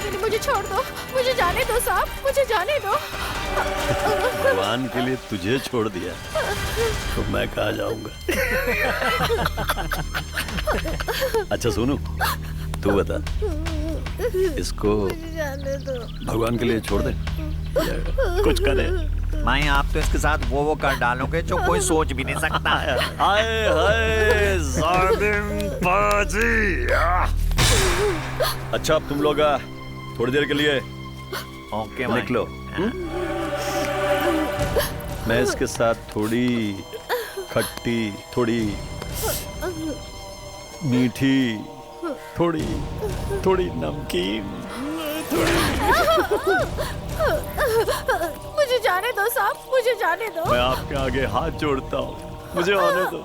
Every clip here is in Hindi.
नहीं, मुझे छोड़ दो, मुझे जाने दो साहब, मुझे जाने दो। भगवान के लिए तुझे छोड़ दिया तो मैं कहाँ जाऊंगा। अच्छा सोनू, तू बता, इसको जाने दो। भगवान के लिए छोड़ दे, कुछ करे। माई आप तो इसके साथ वो कर डालोगे जो कोई सोच भी नहीं सकता। हाय हाय जालिम बाजी। अच्छा अब तुम लोग थोड़ी देर के लिए ओके निकलो। मैं इसके साथ थोड़ी खट्टी, थोड़ी मीठी, थोड़ी नमकीन, मुझे जाने दो साहब, मुझे जाने दो। मैं आपके आगे हाथ जोड़ता हूँ, मुझे आने दो,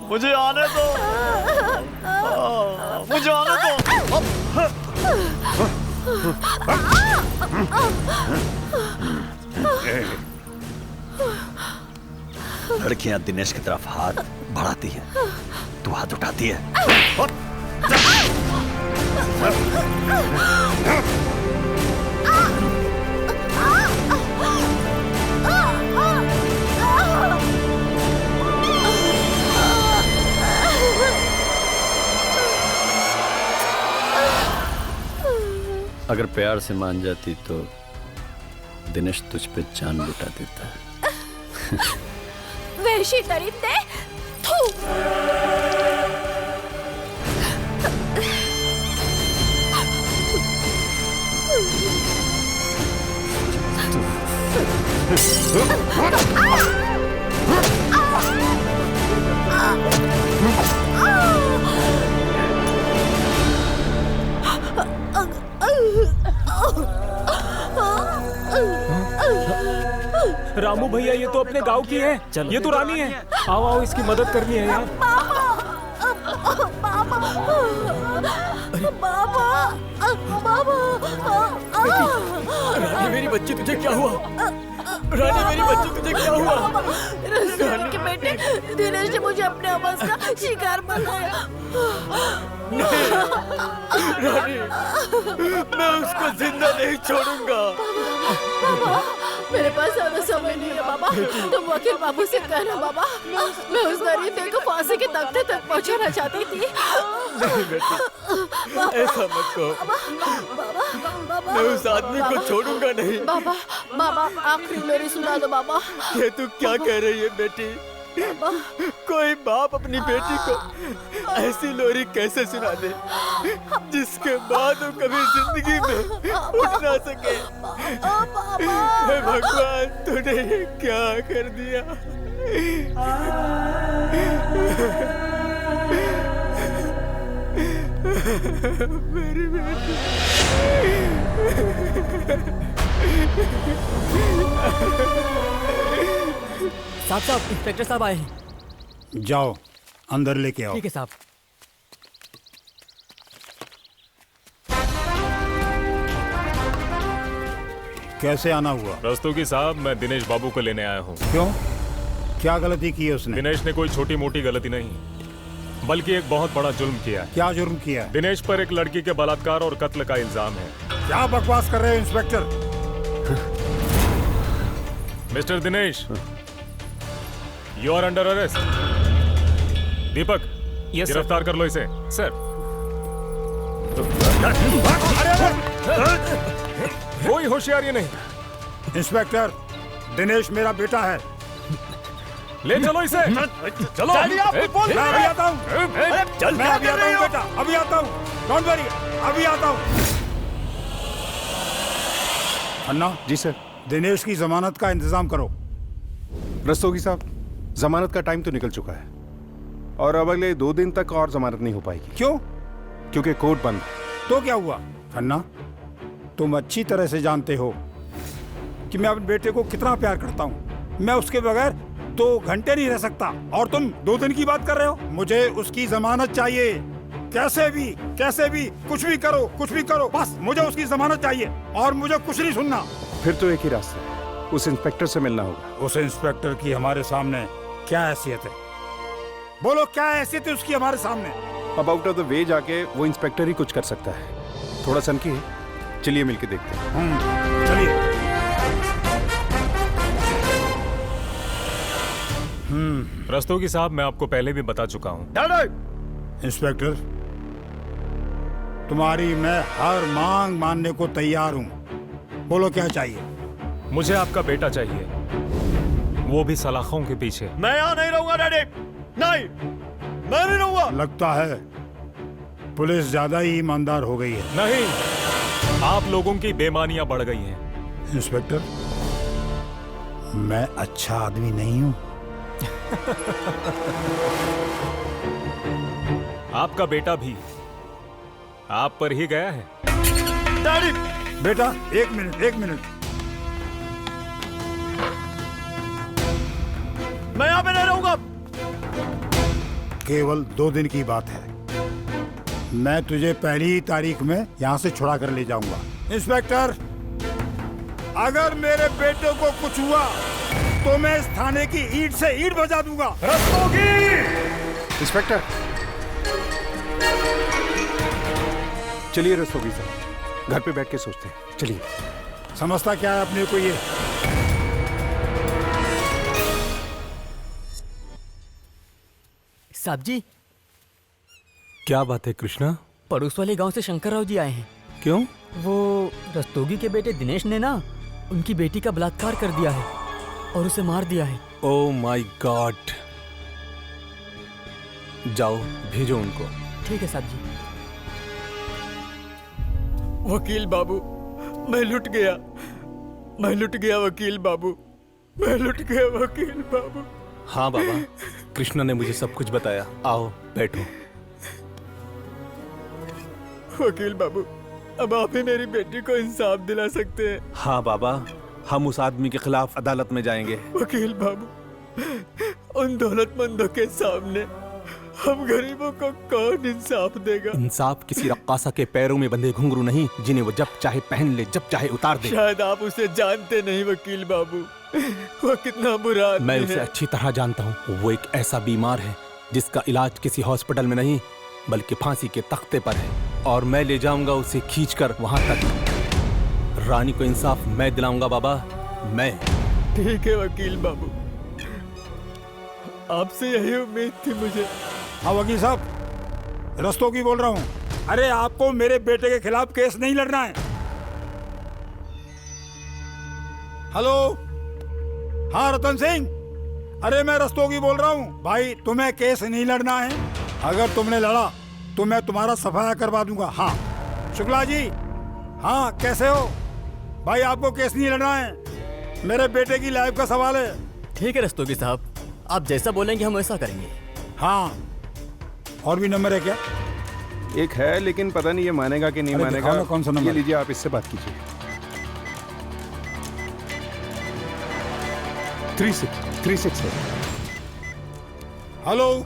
मुझे आने दो, मुझे आने दो। लड़कियां दिनेश की तरफ हाथ बढ़ाती है, तू हाथ उठाती है। अगर प्यार से मान जाती तो दिनेश तुझ पे जान लुटा देता। वैशी दरिंदे, थू। रामू भैया, ये तो अपने गांव की है, ये तो रानी है। आओ आओ, इसकी मदद करनी है यार। रानी मेरी बच्ची, तुझे क्या हुआ? रानी मेरी बच्ची, तुझे क्या हुआ? रसूल के बेटे दिनेश ने मुझे अपने आवाज का शिकार बनाया। रानी, मैं उसको जिंदा नहीं छोड़ूंगा। बाबा, मेरे पास ज्यादा समय नहीं है बाबा, तुम वकील बाबू से कहना बाबा, मैं उस दरिंदे को फांसी के तख्ते तक पहुंचाना चाहती थी। नहीं बेटी, ऐसा मत कहो। बाबा, मैं उस आदमी को छोड़ूंगा नहीं। बाबा, बाबा आखिरी मेरी सुना दो बाबा। ये तू क्या कह रही है बेटी? कोई बाप अपनी बेटी को ऐसी लोरी कैसे सुना दे जिसके बाद वो कभी जिंदगी में उठ ना सके? हे भगवान, तूने ये क्या कर दिया? मेरी बेटी। साहब, इंस्पेक्टर साहब आए हैं। जाओ अंदर लेके आओ। ठीक है साहब। कैसे आना हुआ? रस्तोगी साहब, मैं दिनेश बाबू को लेने आया हूँ। क्यों? क्या गलती की है उसने? दिनेश ने कोई छोटी मोटी गलती नहीं, बल्कि एक बहुत बड़ा जुर्म किया है। क्या जुर्म किया है? दिनेश पर एक लड़की के बलात्कार और कत्ल का इल्जाम है। क्या बकवास कर रहे हो inspector? Mister Dinesh, you are under arrest. Deepak, गिरफ्तार कर लो इसे। सर। कोई होशियारी नहीं। इंस्पेक्टर, दिनेश मेरा बेटा है। ले चलो इसे। चलो। मैं अभी आता हूँ। मैं अभी आता हूँ बेटा, अभी आता हूँ। डोंट वरी, अभी आता हूँ। अन्ना जी सर। दिनेश की जमानत का इंतजाम करो। रस्तोगी साहब, जमानत का टाइम तो निकल चुका है और अब अगले 2 दिन तक और जमानत नहीं हो पाएगी। क्यों? क्योंकि कोर्ट बंद है। तो क्या हुआ? अन्ना, तुम अच्छी तरह से जानते हो कि मैं अपने बेटे को कितना प्यार करता हूँ। मैं उसके बगैर 2 घंटे नहीं रह सकता और तुम 2 दिन की बात कर रहे हो। मुझे उसकी जमानत चाहिए, कैसे भी कुछ भी करो, बस मुझे उसकी जमानत चाहिए और मुझे कुछ नहीं सुनना। फिर तो एक ही रास्ता है, उस इंस्पेक्टर से मिलना होगा। उस इंस्पेक्टर की हमारे सामने क्या हैसियत है? बोलो, क्या हैसियत है उसकी हमारे सामने? अब आउट ऑफ द वे जाके वो इंस्पेक्टर ही कुछ कर सकता है। थोड़ा सनकी है, चलिए मिलके देखते हैं। चलिए। रस्तोगी साहब, मैं आपको पहले भी बता चुका हूँ। इंस्पेक्टर, तुम्हारी मैं हर मांग मानने को तैयार हूँ। बोलो क्या चाहिए? मुझे आपका बेटा चाहिए, वो भी सलाखों के पीछे। मैं यहाँ नहीं रहूंगा डैडी, नहीं, मैं नहीं रहूंगा। लगता है पुलिस ज्यादा ही ईमानदार हो गई है। नहीं, आप लोगों की बेईमानियां बढ़ गई हैं। इंस्पेक्टर, मैं अच्छा आदमी नहीं हूँ। आपका बेटा भी आप पर ही गया है। डैडी, बेटा एक मिनट। मैं यहाँ पे नहीं रहूंगा। केवल 2 दिन की बात है। मैं तुझे पहली ही तारीख में यहाँ से छुड़ा कर ले जाऊंगा। इंस्पेक्टर, अगर मेरे बेटे को कुछ हुआ तो मैं इस थाने की ईंट से ईंट बजा दूंगा। इंस्पेक्टर, चलिए रस्तोगी साहब, घर पे बैठ के सोचते हैं। चलिए। समझता क्या है अपने को ये? साहब जी, क्या बात है कृष्णा? पड़ोस वाले गांव से शंकर राव जी आए हैं। क्यों? वो रस्तोगी के बेटे दिनेश ने ना उनकी बेटी का बलात्कार कर दिया है और उसे मार दिया है। Oh my God. जाओ भेजो उनको। ठीक है साहब जी। वकील बाबू, मैं लुट गया वकील बाबू, मैं लुट गया वकील बाबू। हाँ बाबा, कृष्णा ने मुझे सब कुछ बताया। आओ बैठो। वकील बाबू, अब आप ही मेरी बेटी को इंसाफ दिला सकते हैं। हाँ बाबा, हम उस आदमी के खिलाफ अदालत में जाएंगे। वकील बाबू, उन दौलतमंदों के सामने हम गरीबों को कौन इंसाफ देगा? इंसाफ किसी रक्कासा के पैरों में बंधे घुंघरू नहीं, जिन्हें वो जब चाहे पहन ले, जब चाहे उतार दे। शायद आप उसे जानते नहीं वकील बाबू, वो कितना बुरा आदमी मैं उसे है। अच्छी तरह जानता हूँ। वो एक ऐसा बीमार है जिसका इलाज किसी हॉस्पिटल में नहीं बल्कि फांसी के तख्ते पर है, और मैं ले जाऊंगा उसे खींचकर वहां तक। रानी को इंसाफ मैं दिलाऊंगा बाबा, मैं। ठीक है वकील बाबू, आपसे यही उम्मीद थी मुझे। हाँ वकील साहब, रस्तोगी बोल रहा हूँ। अरे आपको मेरे बेटे के खिलाफ केस नहीं लड़ना है। हेलो, हाँ रतन सिंह, अरे मैं रस्तोगी बोल रहा हूँ। भाई तुम्हें केस नहीं लड़ना है, अगर तुमने लड़ा तो मैं तुम्हारा सफाया करवा दूंगा। हाँ शुक्ला जी, हाँ कैसे हो भाई? आपको केस नहीं लड़ना है, मेरे बेटे की लाइफ का सवाल है। ठीक है रस्तोगी साहब, आप जैसा बोलेंगे हम वैसा करेंगे। हाँ, और भी नंबर है क्या? एक है, लेकिन पता नहीं ये मानेगा कि नहीं अरे मानेगा। दिखाओ ना कौन सा नंबर ये है। लीजिए, आप इससे बात कीजिए। 36 है। हेलो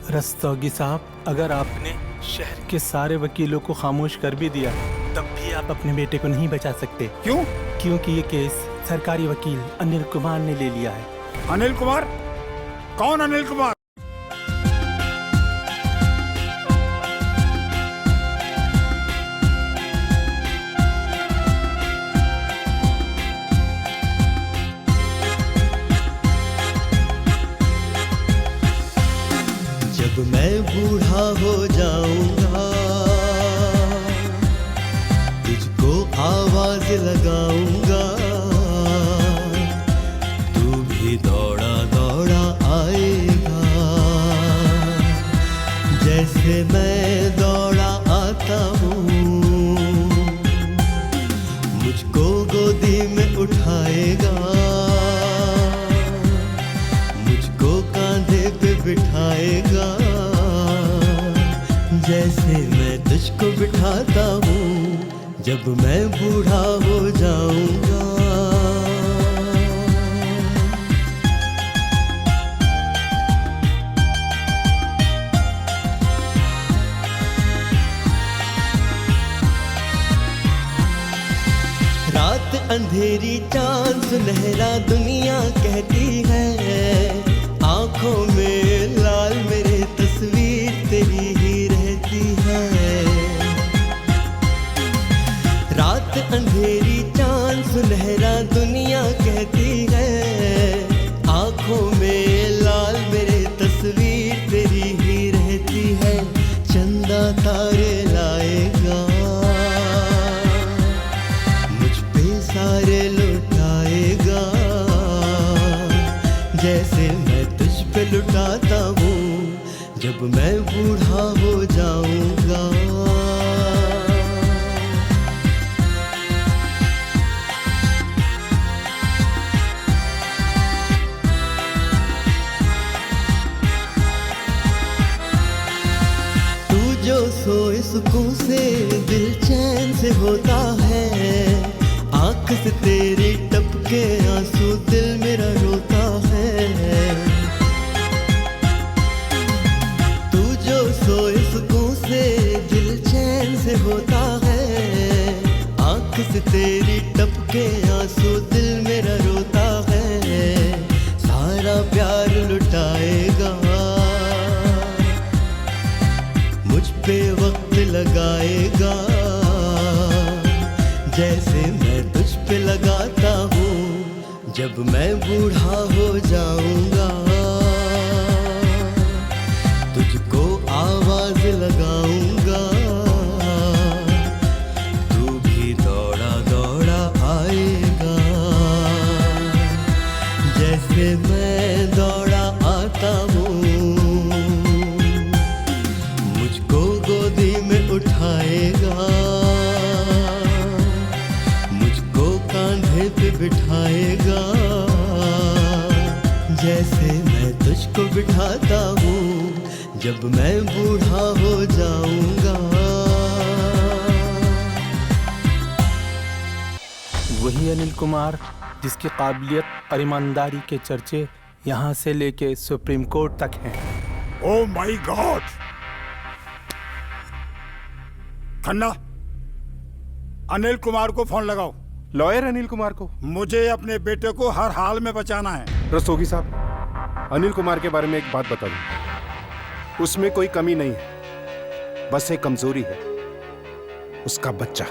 रस्तोगी साहब, अगर आपने शहर के सारे वकीलों को खामोश कर भी दिया तब भी आप अपने बेटे को नहीं बचा सकते। क्यों? क्योंकि ये केस सरकारी वकील अनिल कुमार ने ले लिया है। अनिल कुमार? कौन अनिल कुमार? जब मैं बूढ़ा हो जाऊंगा तुझको आवाज लगाऊंगा, तू भी दौड़ा दौड़ा आएगा जैसे मैं दौड़ा आता हूँ। मुझको गोदी में उठाएगा, मुझको कांधे पे बिठाएगा जैसे मैं तुझको बिठाता हूँ जब मैं बूढ़ा हो जाऊंगा। रात अंधेरी चांद सुनहरा दुनिया कहती है, आंखों में लाल मेरे तस्वीर तेरी ही रहती है। रात अंधेरी चांद सुनहरा दुनिया कहती है, आंखों में लाल मेरे तस्वीर तेरी ही रहती है। चंदा तारे लाएगा, मुझ पे सारे लुटाएगा, जैसे मैं तुझ पे लुटाता हूँ जब मैं बूढ़ा हो जाऊंगा। जो सोए सुकून से दिल चैन से होता है, आंख से तेरी टपके आंसू दिल मेरा रोता है। तू जो सोए सुकून से दिल चैन से होता है, आंख से तेरी टपके आंसू दिल मेरा रोता है। सारा प्यार लुटाएगा, मुझ पे वक्त लगाएगा, जैसे मैं तुझ पे लगाता हूँ जब मैं बूढ़ा हो जाऊंगा। तुझको आवाज लगाऊंगा, तू भी दौड़ा दौड़ा आएगा, जैसे मैं दौड़ा आता हूँ। गोदी में उठाएगा, मुझको कांधे पे बिठाएगा, जैसे मैं तुझको बिठाता हूँ जब मैं बूढ़ा हो जाऊंगा। वही अनिल कुमार जिसकी काबिलियत और ईमानदारी के चर्चे यहाँ से लेके सुप्रीम कोर्ट तक हैं। Oh my God! Khanna, Anil Kumar को फोन लगाओ। लॉयर अनिल कुमार को? मुझे अपने बेटे को हर हाल में बचाना है। रस्तोगी साहब, अनिल कुमार के बारे में एक बात बता दूं, उसमें कोई कमी नहीं है, बस एक कमजोरी है, उसका बच्चा।